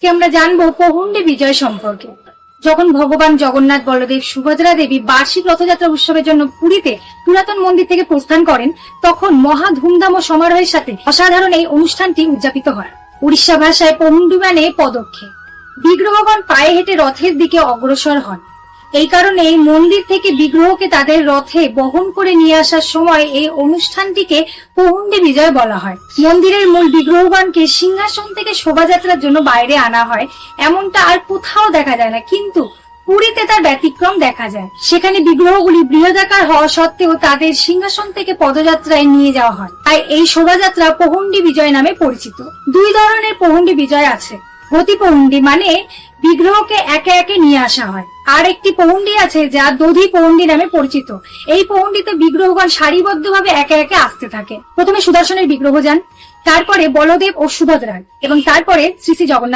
আজকে আমরা জানবো পহুন্ডি বিজয় সম্পর্কে। যখন ভগবান জগন্নাথ, বলদেব, সুভদ্রা দেবী বার্ষিক রথযাত্রা উৎসবের জন্য পুরীতে পুরাতন মন্দির থেকে প্রস্থান করেন, তখন মহা ধুমধাম ও সমারোহের সাথে অসাধারণ এই অনুষ্ঠানটি উদযাপিত হয়। উড়িষ্যা ভাষায় পহুন্ডি মানে পদক্ষেপ। বিগ্রহগণ পায়ে হেঁটে রথের দিকে অগ্রসর হন। এই কারণে এই মন্দির থেকে বিগ্রহকে তাদের রথে বহন করে নিয়ে আসার সময় এই অনুষ্ঠানটিকে পহুন্ডি বিজয় বলা হয়। মন্দিরের মূল বিগ্রহগণকে সিংহাসন থেকে শোভাযাত্রার জন্য বাইরে আনা হয়, এমনটা আর কোথাও দেখা যায় না, কিন্তু পুরীতে তার ব্যতিক্রম দেখা যায়। সেখানে বিগ্রহগুলি বৃহদাকার হওয়া সত্ত্বেও তাদের সিংহাসন থেকে পদযাত্রায় নিয়ে যাওয়া হয়, তাই এই শোভাযাত্রা পহুন্ডি বিজয় নামে পরিচিত। দুই ধরনের পহুন্ডি বিজয় আছে। গতি পহুন্ডি মানে বিগ্রহকে একে একে নিয়ে আসা হয়, আর একটি পহুন্ডি আছে যা দধি পহুন্ডি নামে পরিচিত। এই পহুন্ডিতে বিগ্রহগণ সারিবদ্ধভাবে একে একে আসতে থাকে। প্রথমে সুদর্শনের বিগ্রহ যান, তারপরে বলদেব ও সুভদ্রার, এবং তারপরে শ্রী শ্রী জগন্নাথ